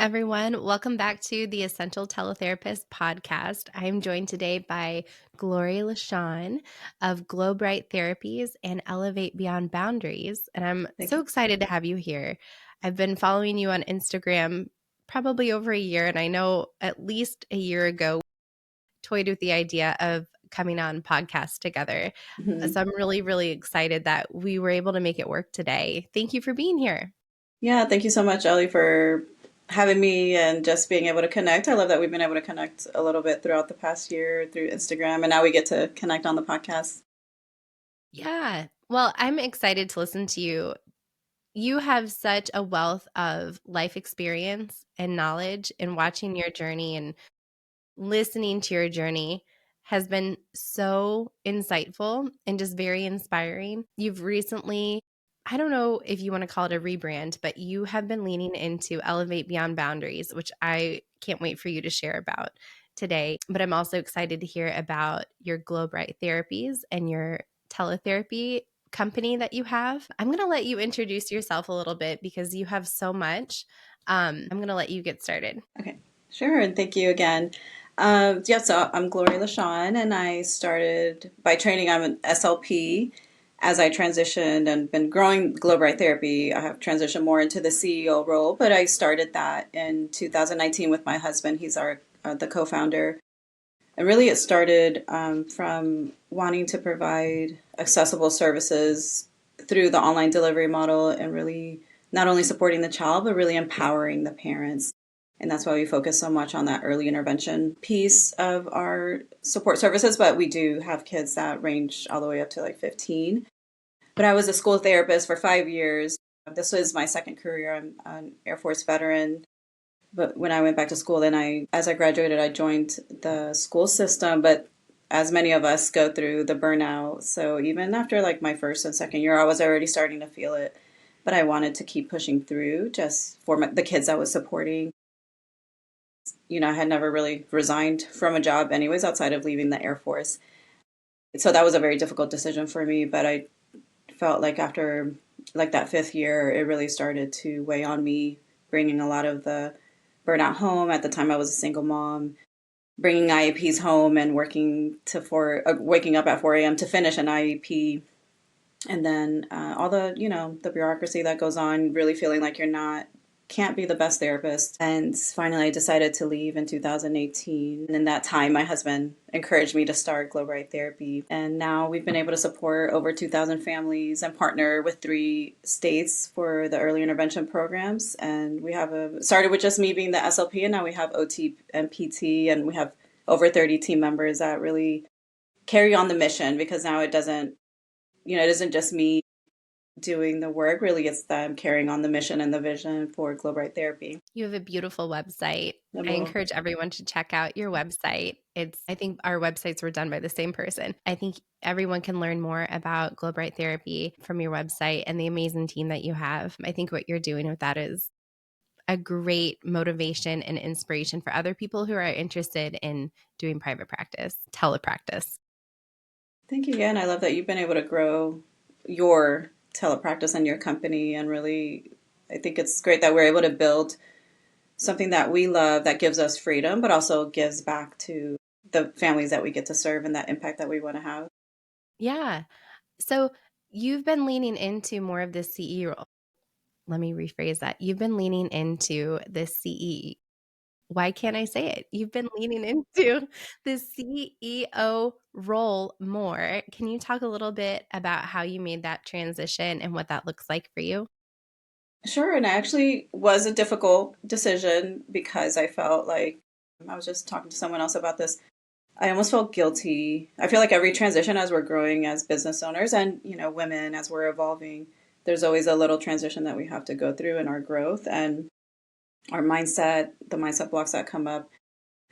everyone. Welcome back to the Essential Teletherapist podcast. I am joined today by Glory Lichon of Glowbright Therapies and Elevate Beyond Boundaries. And I'm Thank so you. excited to have you here. I've been following you on Instagram probably over a year, and I know at least a year ago, we toyed with the idea of coming on podcasts together. Mhm. So I'm really, really excited that we were able to make it work today. Thank you for being here. Yeah, thank you so much, Ellie, for having me and just being able to connect. I love that we've been able to connect a little bit throughout the past year through Instagram, and now we get to connect on the podcast. Yeah. Well, I'm excited to listen to you. You have such a wealth of life experience and knowledge, and watching your journey and listening to your journey has been so insightful and just very inspiring. You've recently, I don't know if you want to call it a rebrand, but you have been leaning into Elevate Beyond Boundaries, which I can't wait for you to share about today. But I'm also excited to hear about your Glowbright Therapies and your teletherapy company that you have. I'm going to let you introduce yourself a little bit because you have so much. I'm going to let you get started. Okay, sure, and thank you again. Yeah, so I'm Glory Lichon, and I started by training. I'm an SLP. As I transitioned and been growing Glowbright Therapy, I have transitioned more into the CEO role, but I started that in 2019 with my husband. He's the co-founder. And really, it started from wanting to provide accessible services through the online delivery model and really not only supporting the child, but really empowering the parents. And that's why we focus so much on that early intervention piece of our support services. But we do have kids that range all the way up to like 15. But I was a school therapist for 5 years. This was my second career. I'm an Air Force veteran. But when I went back to school, as I graduated, I joined the school system. But as many of us go through the burnout, so even after like my first and second year, I was already starting to feel it. But I wanted to keep pushing through just for the kids I was supporting. I had never really resigned from a job, anyways, outside of leaving the Air Force. So that was a very difficult decision for me. But I felt like after like that fifth year, it really started to weigh on me, bringing a lot of the burnout home. At the time, I was a single mom, bringing IEPs home and waking up at 4 a.m. to finish an IEP. And then all the bureaucracy that goes on, really feeling like can't be the best therapist. And finally, I decided to leave in 2018. And in that time, my husband encouraged me to start Glowbright Therapy. And now we've been able to support over 2,000 families and partner with 3 states for the early intervention programs. And we started with just me being the SLP, and now we have OT and PT, and we have over 30 team members that really carry on the mission, because now it isn't just me doing the work. Really, it's them carrying on the mission and the vision for Glowbright Therapy. You have a beautiful website. I Well, encourage everyone to check out your website. I think our websites were done by the same person. I think everyone can learn more about Glowbright Therapy from your website and the amazing team that you have. I think what you're doing with that is a great motivation and inspiration for other people who are interested in doing private practice, telepractice. thank you again. I love that you've been able to grow your telepractice and your company, and really, I think it's great that we're able to build something that we love, that gives us freedom, but also gives back to the families that we get to serve and that impact that we want to have. Yeah. So you've been leaning into more of the CE role. Let me rephrase that. You've been leaning into the CE. Why can't I say it? You've been leaning into the CEO role more. Can you talk a little bit about how you made that transition and what that looks like for you? Sure, and it actually was a difficult decision because I felt like I was just talking to someone else about this. I almost felt guilty. I feel like every transition as we're growing as business owners and, women as we're evolving, there's always a little transition that we have to go through in our growth and our mindset, the mindset blocks that come up.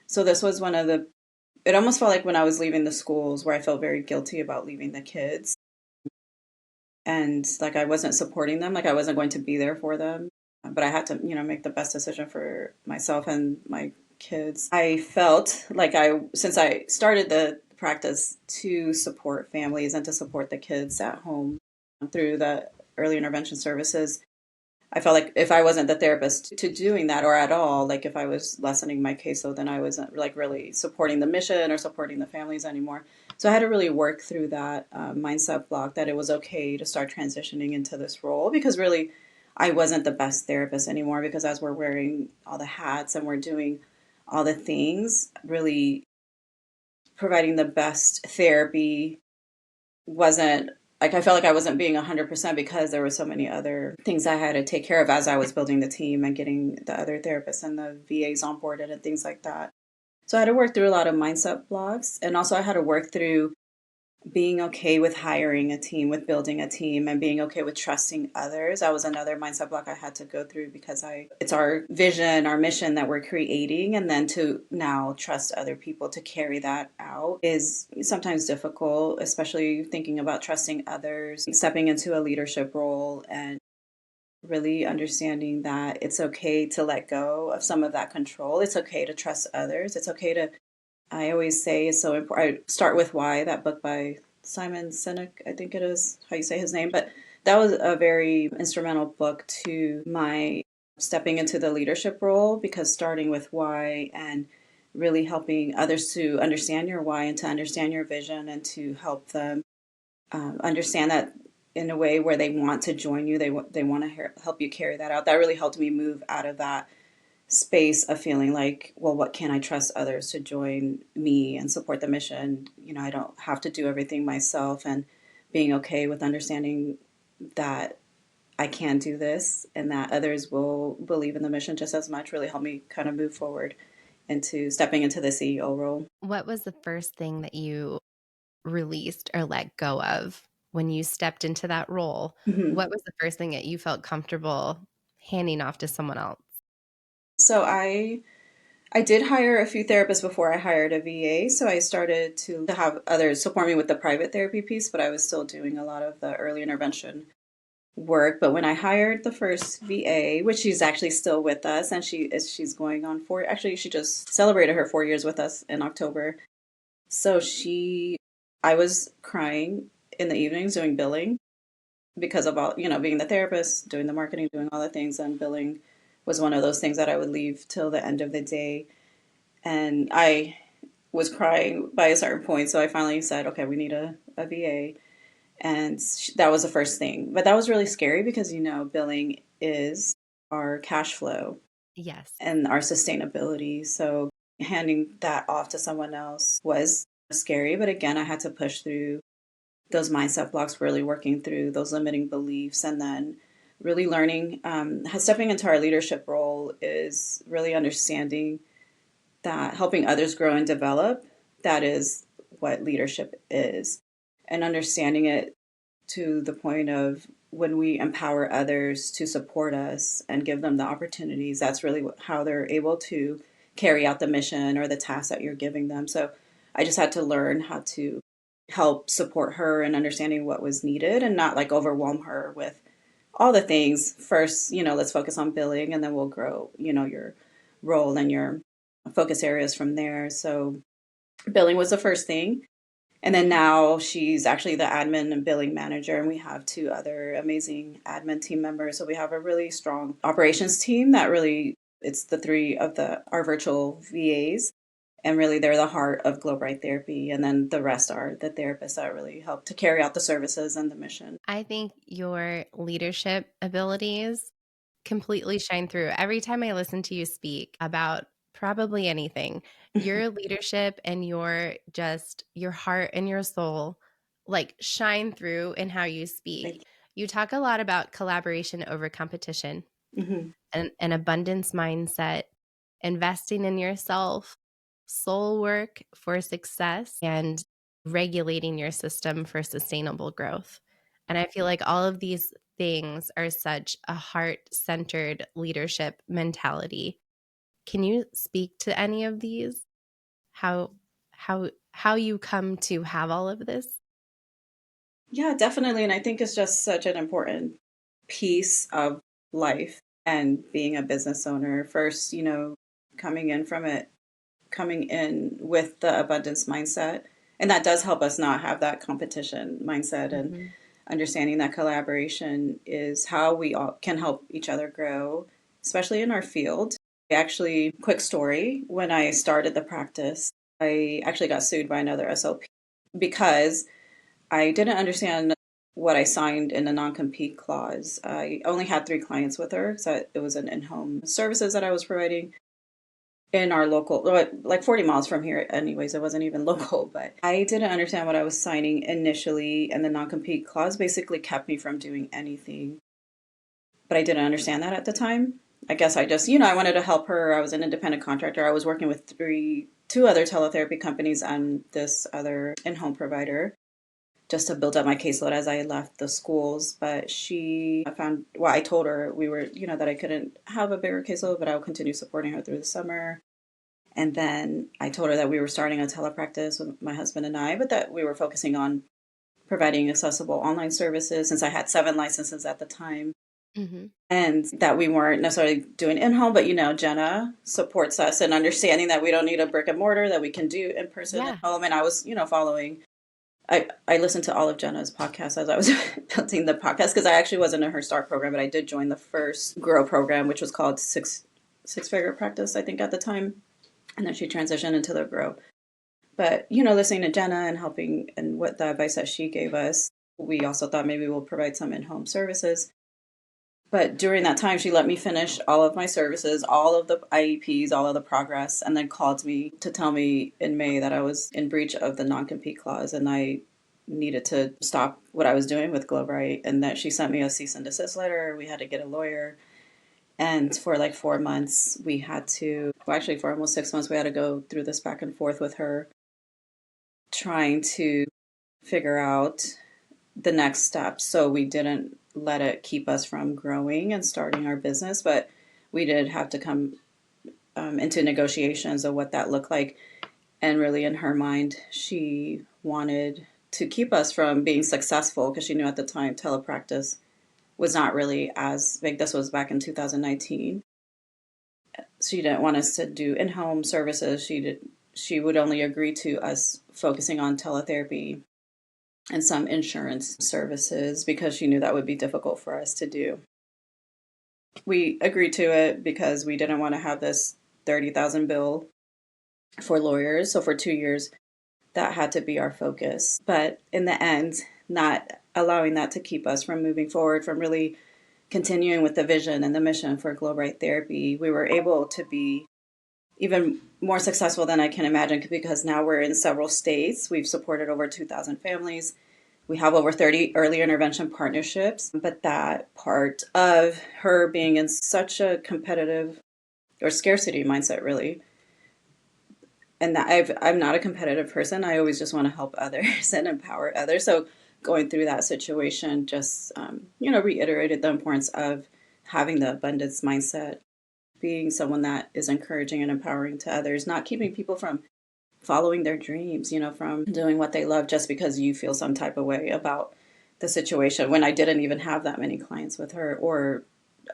So this was it almost felt like when I was leaving the schools where I felt very guilty about leaving the kids, and like I wasn't supporting them, like I wasn't going to be there for them. But I had to, make the best decision for myself and my kids. I felt like since I started the practice to support families and to support the kids at home through the early intervention services, I felt like if I wasn't the therapist to doing that or at all, like if I was lessening my caseload, then I wasn't like really supporting the mission or supporting the families anymore. So I had to really work through that mindset block that it was okay to start transitioning into this role because really I wasn't the best therapist anymore because as we're wearing all the hats and we're doing all the things, really providing the best therapy wasn't like I felt like I wasn't being 100% because there were so many other things I had to take care of as I was building the team and getting the other therapists and the VAs onboarded and things like that. So I had to work through a lot of mindset blocks. And also, I had to work through being okay with hiring a team, with building a team, and being okay with trusting others. That was another mindset block I had to go through because it's our vision, our mission that we're creating, and then to now trust other people to carry that out is sometimes difficult, especially thinking about trusting others, stepping into a leadership role and really understanding that it's okay to let go of some of that control. It's okay to trust others. It's okay to I always say it's so important. I start with Why, that book by Simon Sinek, I think it is how you say his name. But that was a very instrumental book to my stepping into the leadership role because starting with Why and really helping others to understand your why and to understand your vision and to help them understand that in a way where they want to join you, they want to help you carry that out. That really helped me move out of that space of feeling like, well, what can I trust others to join me and support the mission? You know, I don't have to do everything myself and being okay with understanding that I can do this and that others will believe in the mission just as much really helped me kind of move forward into stepping into the CEO role. What was the first thing that you released or let go of when you stepped into that role? Mm-hmm. What was the first thing that you felt comfortable handing off to someone else? So I did hire a few therapists before I hired a VA. So I started to have others support me with the private therapy piece, but I was still doing a lot of the early intervention work. But when I hired the first VA, which she's actually still with us, and she's going on actually she just celebrated her 4 years with us in October. So I was crying in the evenings doing billing because of all being the therapist, doing the marketing, doing all the things, and billing was one of those things that I would leave till the end of the day, and I was crying by a certain point. So I finally said, okay, we need a VA. And that was the first thing. But that was really scary because, billing is our cash flow Yes. and our sustainability. So handing that off to someone else was scary. But again, I had to push through those mindset blocks, really working through those limiting beliefs, and then really learning how stepping into our leadership role is really understanding that helping others grow and develop, that is what leadership is. And understanding it to the point of when we empower others to support us and give them the opportunities, that's really how they're able to carry out the mission or the task that you're giving them. So I just had to learn how to help support her in understanding what was needed and not like overwhelm her with all the things. First, let's focus on billing and then we'll grow, your role and your focus areas from there. So billing was the first thing. And then now she's actually the admin and billing manager, and we have two other amazing admin team members. So we have a really strong operations team that really it's the three of our virtual VAs, and really they're the heart of Glowbright Therapy. And then the rest are the therapists that really help to carry out the services and the mission. I think your leadership abilities completely shine through. Every time I listen to you speak about probably anything, your leadership and your heart and your soul like shine through in how you speak. Thank You talk a lot about collaboration over competition you. Hmm. and an abundance mindset, investing in yourself, soul work for success, and regulating your system for sustainable growth. And I feel like all of these things are such a heart centered leadership mentality. Can you speak to any of these? How how you come to have all of this? Yeah, definitely. And I think it's just such an important piece of life and being a business owner. First, coming in from it coming in with the abundance mindset. And that does help us not have that competition mindset. And Mhm. understanding that collaboration is how we all can help each other grow, especially in our field. Actually, quick story, when I started the practice, I actually got sued by another SLP because I didn't understand what I signed in the non-compete clause. I only had 3 clients with her, so it was an in-home services that I was providing in our local, like 40 miles from here anyways. It wasn't even local, but I didn't understand what I was signing initially, and the non-compete clause basically kept me from doing anything. But I didn't understand that at the time. I guess I just, I wanted to help her. I was an independent contractor. I was working with two other teletherapy companies and this other in-home provider just to build up my caseload as I left the schools. But I told her that I couldn't have a bigger caseload, but I would continue supporting her through the summer. And then I told her that we were starting a telepractice with my husband and I, but that we were focusing on providing accessible online services since I had 7 licenses at the time. Mm-hmm. And that we weren't necessarily doing in-home, but Jenna supports us in understanding that we don't need a brick and mortar, that we can do in person at Yeah. home. And I was, following. I listened to all of Jenna's podcasts as I was building the podcast because I actually wasn't in her start program, but I did join the first Grow program, which was called Six Figure Practice, I think, at the time. And then she transitioned into the Grow. But, listening to Jenna and helping and what the advice that she gave us, we also thought maybe we'll provide some in-home services. But during that time, she let me finish all of my services, all of the IEPs, all of the progress, and then called me to tell me in May that I was in breach of the non-compete clause and I needed to stop what I was doing with Glowbright, and that she sent me a cease and desist letter. We had to get a lawyer. And for like 4 months, for almost 6 months, we had to go through this back and forth with her, trying to figure out the next steps. So we didn't let it keep us from growing and starting our business, but we did have to come into negotiations of what that looked like. And really, in her mind, she wanted to keep us from being successful because she knew at the time telepractice was not really as big. This was back in 2019. She didn't want us to do in-home services. She would only agree to us focusing on teletherapy and some insurance services because she knew that would be difficult for us to do. We agreed to it because we didn't want to have this 30,000 bill for lawyers. So for 2 years, that had to be our focus. But in the end, not allowing that to keep us from moving forward, from really continuing with the vision and the mission for Glowbright Therapy, we were able to be even more successful than I can imagine because now we're in several states. We've supported over 2,000 families. We have over 30 early intervention partnerships. But that part of her being in such a competitive or scarcity mindset, really, and that I'm not a competitive person. I always just want to help others and empower others. So going through that situation just, reiterated the importance of having the abundance mindset, being someone that is encouraging and empowering to others, not keeping people from following their dreams, from doing what they love just because you feel some type of way about the situation. When I didn't even have that many clients with her, or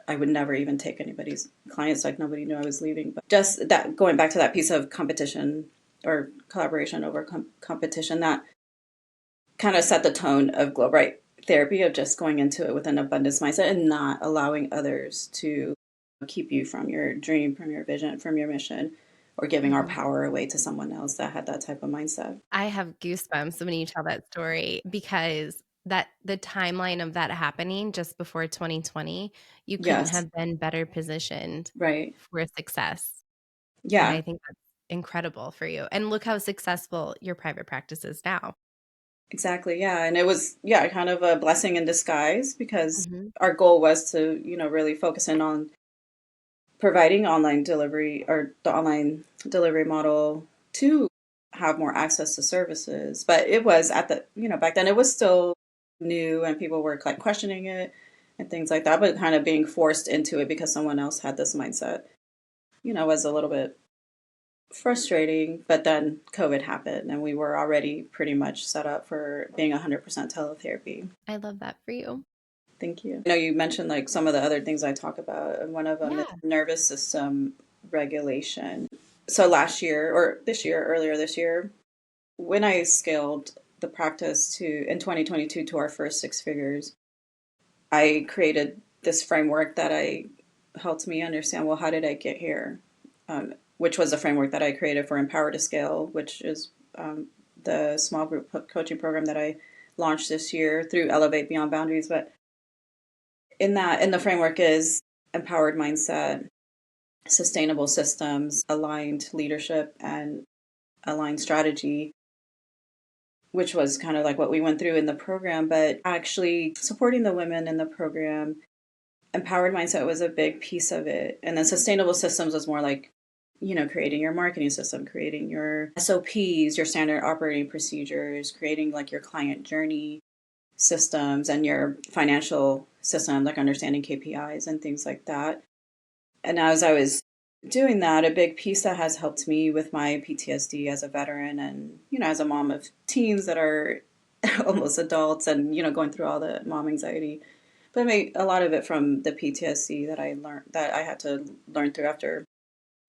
I would never even take anybody's clients, like nobody knew I was leaving. But just that, going back to that piece of competition or collaboration over competition, that kind of set the tone of Glowbright Therapy, of just going into it with an abundance mindset and not allowing others to keep you from your dream, from your vision, from your mission, or giving our Mm-hmm. power away to someone else that had that type of mindset. I have goosebumps when you tell that story because the timeline of that happening just before 2020, you couldn't Yes, have been better positioned right. for success. And Yeah, I think that's incredible for you. And look how successful your private practice is now. exactly. Yeah. And it was, yeah, kind of a blessing in disguise because Mhm. our goal was to, really focus in on providing online delivery, or the online delivery model, to have more access to services. But it was back then it was still new and people were like questioning it and things like that, but kind of being forced into it because someone else had this mindset, was a little bit frustrating. But then COVID happened and we were already pretty much set up for being 100% teletherapy. I love that for you. Thank you. I know you mentioned like some of the other things I talk about, and one of them is Yeah. nervous system regulation. So last year, or this year, earlier this year, when I scaled the practice to in 2022 to our first six figures, I created this framework that I helped me understand, well, how did I get here? Which was a framework that I created for Empower to Scale, which is the small group coaching program that I launched this year through Elevate Beyond Boundaries. But in the framework is empowered mindset, sustainable systems, aligned leadership, and aligned strategy, which was kind of like what we went through in the program, but actually supporting the women in the program. Empowered mindset was a big piece of it. And then sustainable systems was more like, creating your marketing system, creating your SOPs, your standard operating procedures, creating like your client journey systems and your financial system, like understanding KPIs and things like that. And as I was doing that, a big piece that has helped me with my PTSD as a veteran and, as a mom of teens that are almost adults and, going through all the mom anxiety. But I made a lot of it from the PTSD that I learned, that I had to learn through after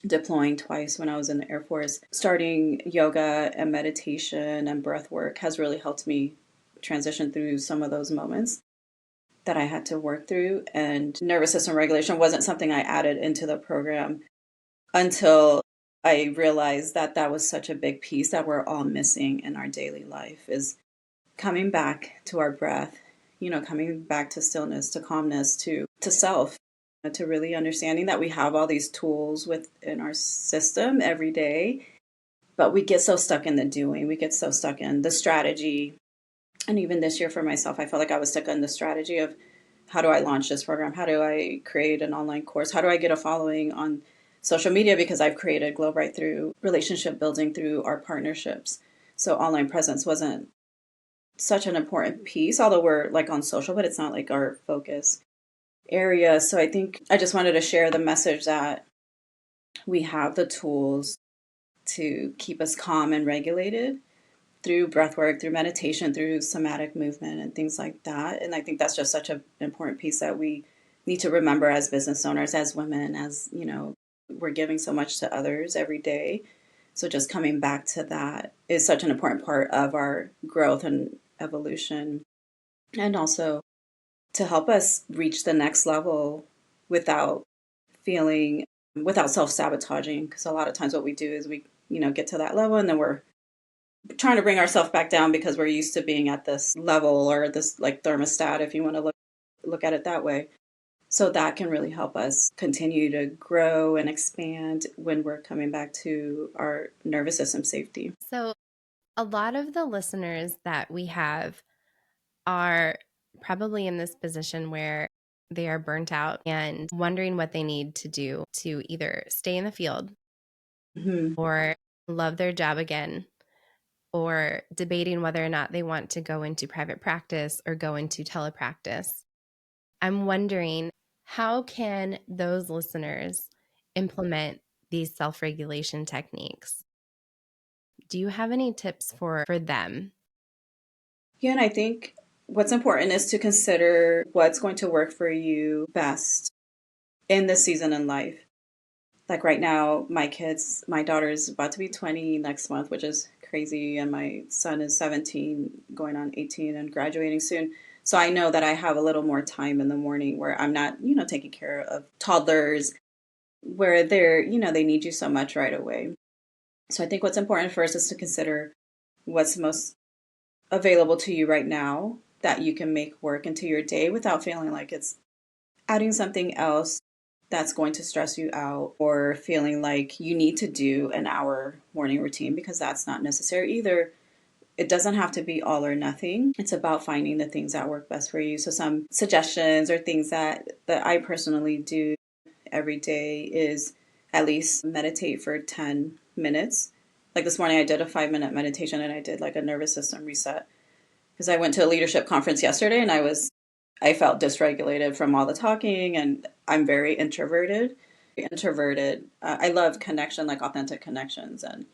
deploying twice when I was in the Air Force. Starting yoga and meditation and breath work has really helped me transition through some of those moments that I had to work through. And nervous system regulation wasn't something I added into the program until I realized that that was such a big piece that we're all missing in our daily life, is coming back to our breath, coming back to stillness, to calmness, to self, to really understanding that we have all these tools within our system every day, but we get so stuck in the doing, we get so stuck in the strategy. And even this year for myself, I felt like I was stuck in the strategy of, how do I launch this program? How do I create an online course? How do I get a following on social media? Because I've created Glowbright through relationship building through our partnerships. So online presence wasn't such an important piece, although we're like on social, but it's not like our focus area. So I think I just wanted to share the message that we have the tools to keep us calm and regulated through breath work, through meditation, through somatic movement and things like that. And I think that's just such an important piece that we need to remember as business owners, as women, as, we're giving so much to others every day. So just coming back to that is such an important part of our growth and evolution, and also to help us reach the next level without without self-sabotaging. Because a lot of times what we do is we, get to that level and then we're trying to bring ourselves back down because we're used to being at this level or this like thermostat, if you want to look at it that way. So that can really help us continue to grow and expand when we're coming back to our nervous system safety. So, a lot of the listeners that we have are probably in this position where they are burnt out and wondering what they need to do to either stay in the field Mm-hmm. or love their job again, or debating whether or not they want to go into private practice or go into telepractice. I'm wondering, how can those listeners implement these self-regulation techniques? Do you have any tips for them? Yeah, and I think what's important is to consider what's going to work for you best in this season in life. Like right now, my daughter's about to be 20 next month, which is crazy. And my son is 17, going on 18 and graduating soon. So I know that I have a little more time in the morning where I'm not, taking care of toddlers where they need you so much right away. So I think what's important first is to consider what's most available to you right now that you can make work into your day without feeling like it's adding something else that's going to stress you out, or feeling like you need to do an hour morning routine, because that's not necessary either. It doesn't have to be all or nothing. It's about finding the things that work best for you. So some suggestions or things that I personally do every day is at least meditate for 10 minutes. Like this morning I did a 5-minute meditation and I did like a nervous system reset because I went to a leadership conference yesterday and I felt dysregulated from all the talking, and I'm very introverted. I love connection, like authentic connections and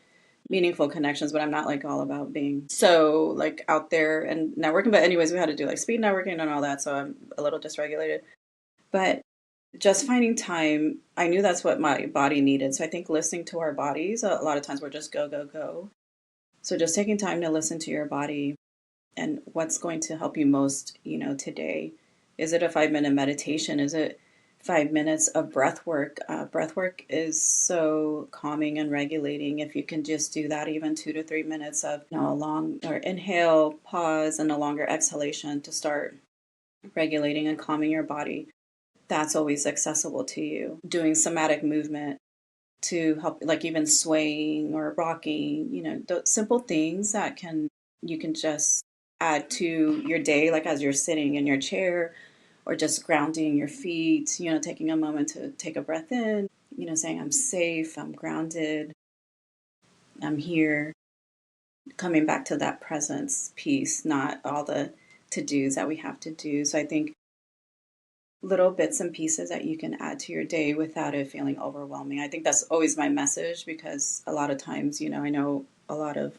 meaningful connections, but I'm not like all about being so like out there and networking. But anyways, we had to do like speed networking and all that, so I'm a little dysregulated. But just finding time, I knew that's what my body needed. So I think listening to our bodies, a lot of times we're just go, go, go. So just taking time to listen to your body and what's going to help you most, today. Is it a 5 minute meditation? Is it 5 minutes of breath work? Breath work is so calming and regulating. If you can just do that, even 2 to 3 minutes of, a long or inhale, pause, and a longer exhalation to start regulating and calming your body, that's always accessible to you. Doing somatic movement to help, like even swaying or rocking, those simple things that you can just add to your day, like as you're sitting in your chair or just grounding your feet, taking a moment to take a breath in, saying, I'm safe, I'm grounded, I'm here, coming back to that presence piece, not all the to dos that we have to do. So I think little bits and pieces that you can add to your day without it feeling overwhelming. I think that's always my message, because a lot of times, I know a lot of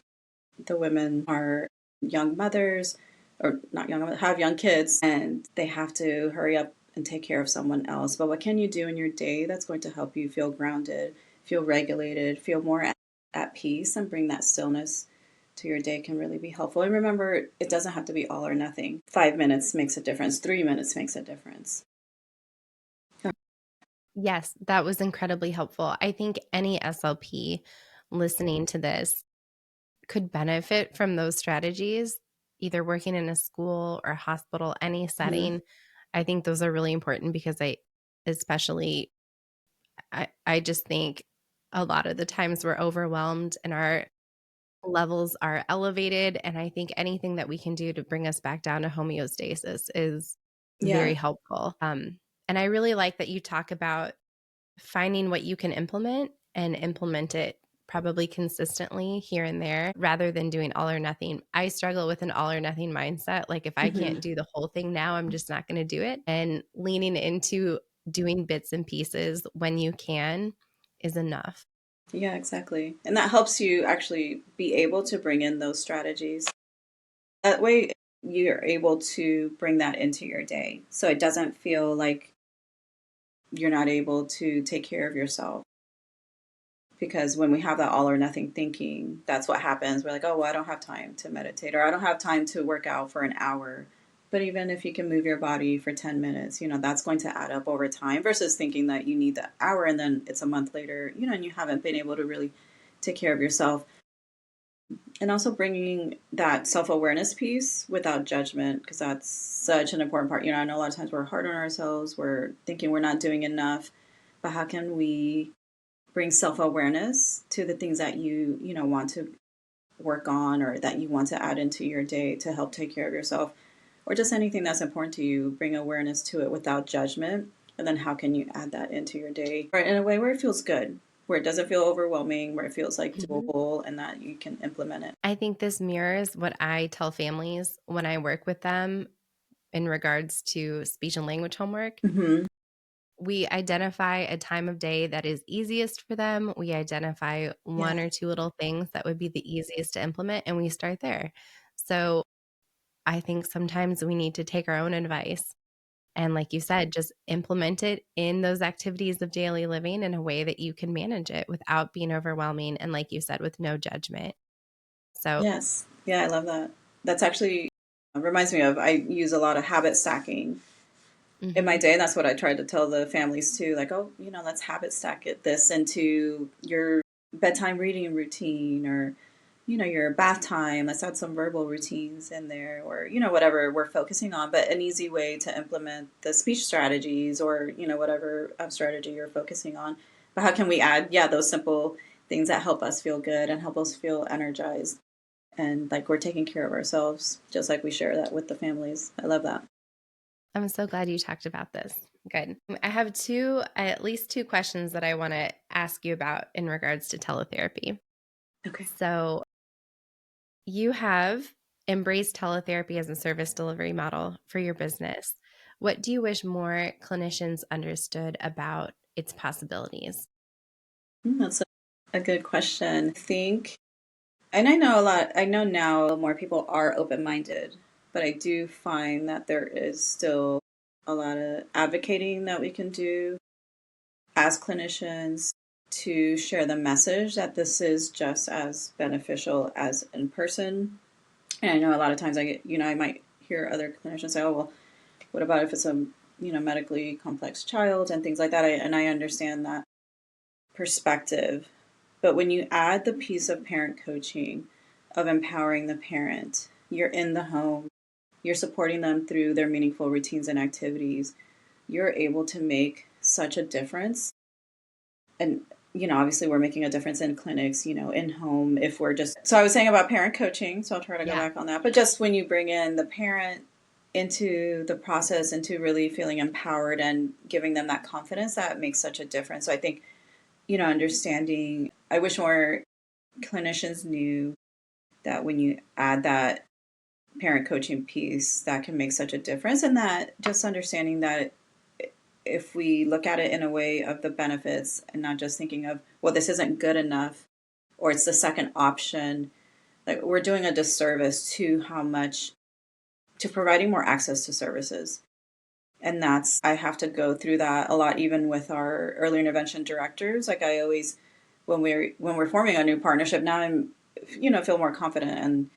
the women are young mothers, or not young, have young kids, and they have to hurry up and take care of someone else. But what can you do in your day that's going to help you feel grounded, feel regulated, feel more at peace, and bring that stillness to your day can really be helpful. And remember, it doesn't have to be all or nothing. 5 minutes makes a difference. 3 minutes makes a difference. Yes, that was incredibly helpful. I think any SLP listening to this could benefit from those strategies, either working in a school or hospital, any Mm-hmm. setting. I think those are really important because especially, I just think a lot of the times we're overwhelmed and our levels are elevated. And I think anything that we can do to bring us back down to homeostasis is very Yeah. helpful. And I really like that you talk about finding what you can implement and implement it probably consistently here and there rather than doing all or nothing. I struggle with an all or nothing mindset. Like if I Mm-hmm. can't do the whole thing now, I'm just not going to do it. And leaning into doing bits and pieces when you can is enough. Yeah, exactly. And that helps you actually be able to bring in those strategies. That way, you're able to bring that into your day. So it doesn't feel like you're not able to take care of yourself. Because when we have that all or nothing thinking, that's what happens. We're like, oh, well, I don't have time to meditate, or I don't have time to work out for an hour. But even if you can move your body for 10 minutes, that's going to add up over time, versus thinking that you need the hour and then it's a month later, and you haven't been able to really take care of yourself. And also bringing that self-awareness piece without judgment, because that's such an important part. I know a lot of times we're hard on ourselves, we're thinking we're not doing enough, but how can we bring self-awareness to the things that you want to work on, or that you want to add into your day to help take care of yourself, or just anything that's important to you? Bring awareness to it without judgment, and then how can you add that into your day, right, in a way where it feels good, where it doesn't feel overwhelming, where it feels like Mhm. doable, and that you can implement it. I think this mirrors what I tell families when I work with them in regards to speech and language homework. Mm-hmm. We identify a time of day that is easiest for them. We identify one Yeah. or two little things that would be the easiest to implement, and we start there. So I think sometimes we need to take our own advice and, like you said, just implement it in those activities of daily living in a way that you can manage it without being overwhelming. And, like you said, with no judgment. So, Yes. Yeah, I love that. That's actually reminds me of, I use a lot of habit stacking in my mhm. day. And that's what I tried to tell the families too. Like, oh, let's habit stack this into your bedtime reading routine, or, your bath time. Let's add some verbal routines in there, or, whatever we're focusing on, but an easy way to implement the speech strategies, or, whatever strategy you're focusing on. But how can we add, yeah, those simple things that help us feel good and help us feel energized, and like we're taking care of ourselves, just like we share that with the families. I love that. I'm so glad you talked about this. Good. I have at least two questions that I want to ask you about in regards to teletherapy. Okay. So, you have embraced teletherapy as a service delivery model for your business. What do you wish more clinicians understood about its possibilities? That's a good question. I think, and I know a lot, I know now more people are open minded, but I do find that there is still a lot of advocating that we can do as clinicians to share the message that this is just as beneficial as in person And I know a lot of times I get, I might hear other clinicians say, oh, well, what about if it's a, medically complex child and things like that? And I understand that perspective. But when you add the piece of parent coaching, of empowering the parent, you're in the home, you're supporting them through their meaningful routines and activities, you're able to make such a difference. And, obviously we're making a difference in clinics, in home, if we're just. So I was saying about parent coaching, so I'll try to go Yeah. back on that. But just when you bring in the parent into the process, into really feeling empowered and giving them that confidence, that makes such a difference. So I think, understanding, I wish more clinicians knew that when you add that parent coaching piece, that can make such a difference. And that just understanding that if we look at it in a way of the benefits and not just thinking of, well, this isn't good enough or it's the second option, like we're doing a disservice to how much, to providing more access to services. And that's, I have to go through that a lot, even with our early intervention directors. Like I always, when we're forming a new partnership, now I'm, feel more confident and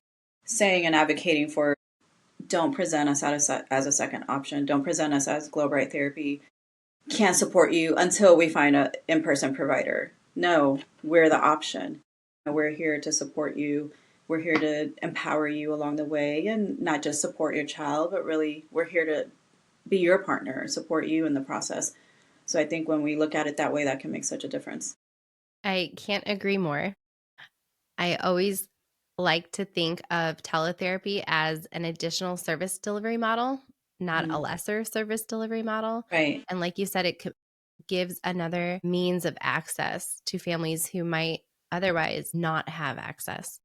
saying and advocating for, don't present us as a second option. Don't present us as Glowbright Therapy can't support you until we find a in-person provider. No, we're the option. We're here to support you. We're here to empower you along the way and not just support your child, but really we're here to be your partner, support you in the process. So I think when we look at it that way, that can make such a difference. I can't agree more. I always like to think of teletherapy as an additional service delivery model, not a Mm, lesser service delivery model. right. And like you said, gives another means of access to families who might otherwise not have access.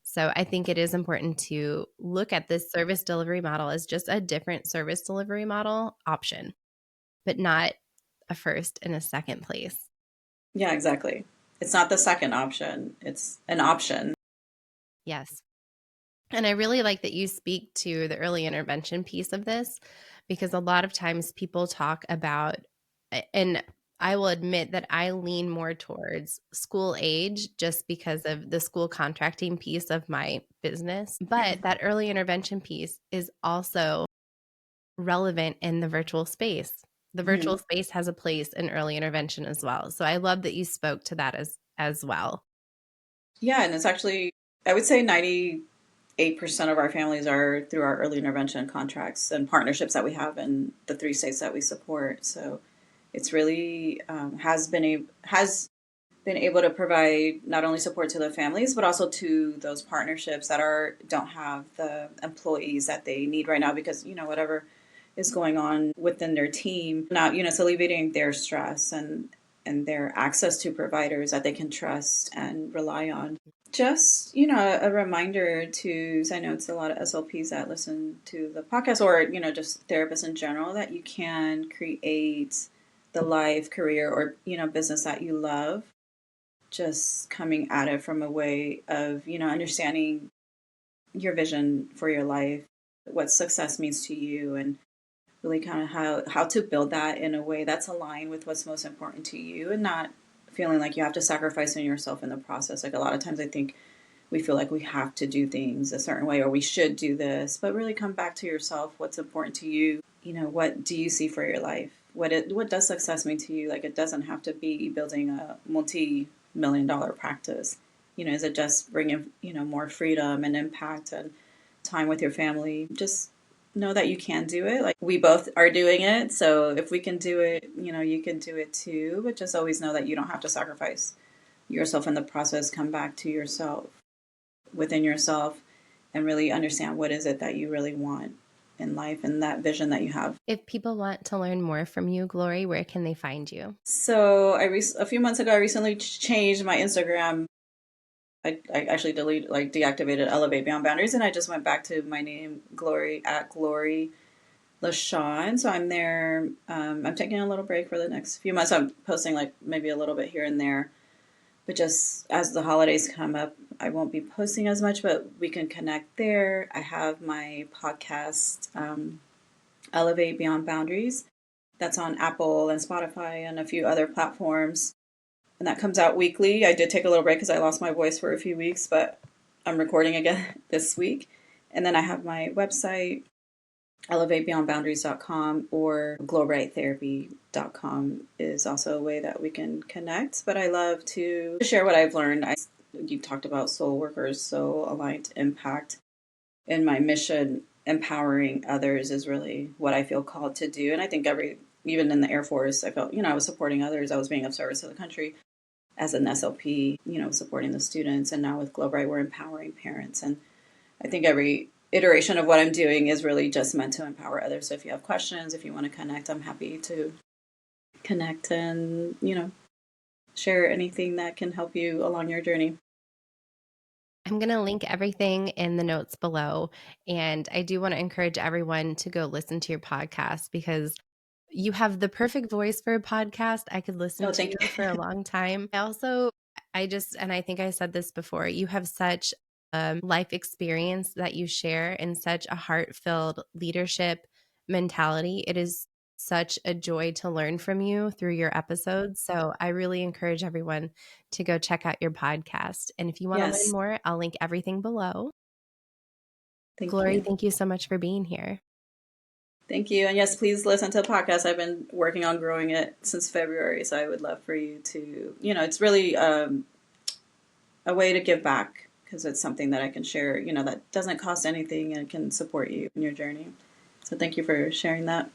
So I think it is important to look at this service delivery model as just a different service delivery model option, but not a first and a second place. Yeah, exactly. It's not the second option, it's an option. Yes. And I really like that you speak to the early intervention piece of this because a lot of times people talk about, and I will admit that I lean more towards school age just because of the school contracting piece of my business. But that early intervention piece is also relevant in the virtual space. The Mm-hmm. virtual space has a place in early intervention as well. So I love that you spoke to that as well. Yeah, and it's actually, I would say 98% of our families are through our early intervention contracts and partnerships that we have in the 3 states that we support. So it's really has been able to provide not only support to the families but also to those partnerships that don't have the employees that they need right now because whatever is going on within their team. Now, it's alleviating their stress and their access to providers that they can trust and rely on. Just, a reminder to, 'cause I know it's a lot of SLPs that listen to the podcast or, just therapists in general, that you can create the life, career, or, business that you love. Just coming at it from a way of, understanding your vision for your life, what success means to you, and really kind of how to build that in a way that's aligned with what's most important to you and not feeling like you have to sacrifice in yourself in the process. Like a lot of times I think we feel like we have to do things a certain way or we should do this, but really come back to yourself. What's important to you? What do you see for your life? What does success mean to you? Like it doesn't have to be building a multi-million-dollar practice. Is it just bringing, more freedom and impact and time with your family? Just know that you can do it. Like we both are doing it. So if we can do it, you can do it too. But just always know that you don't have to sacrifice yourself in the process. Come back to yourself, within yourself, and really understand what is it that you really want in life and that vision that you have. If people want to learn more from you, Glory, where can they find you? So a few months ago, I recently changed my Instagram. I actually deactivated Elevate Beyond Boundaries, and I just went back to my name, Glory at Glory Lichon. So I'm there. I'm taking a little break for the next few months. I'm posting like maybe a little bit here and there, but just as the holidays come up, I won't be posting as much, but we can connect there. I have my podcast, Elevate Beyond Boundaries, that's on Apple and Spotify and a few other platforms. And that comes out weekly. I did take a little break because I lost my voice for a few weeks, but I'm recording again this week. And then I have my website, elevatebeyondboundaries.com, or glowbrighttherapy.com is also a way that we can connect. But I love to share what I've learned. You talked about soul workers, so aligned to impact. In my mission, empowering others is really what I feel called to do. And I think even in the Air Force, I felt, I was supporting others. I was being of service to the country as an SLP, supporting the students. And now with Glowbright, we're empowering parents. And I think every iteration of what I'm doing is really just meant to empower others. So if you have questions, if you want to connect, I'm happy to connect and, share anything that can help you along your journey. I'm going to link everything in the notes below. And I do want to encourage everyone to go listen to your podcast because you have the perfect voice for a podcast. I could listen Oh, to thank you for a you. long time. And I think I said this before, you have such life experience that you share and such a heart-filled leadership mentality. It is such a joy to learn from you through your episodes. So I really encourage everyone to go check out your podcast. And if you want to learn Yes, more, I'll link everything below. thank Glory, you. thank you so much for being here. Thank you. And yes, please listen to the podcast. I've been working on growing it since February. So I would love for you to, it's really a way to give back because it's something that I can share, that doesn't cost anything and can support you in your journey. So thank you for sharing that.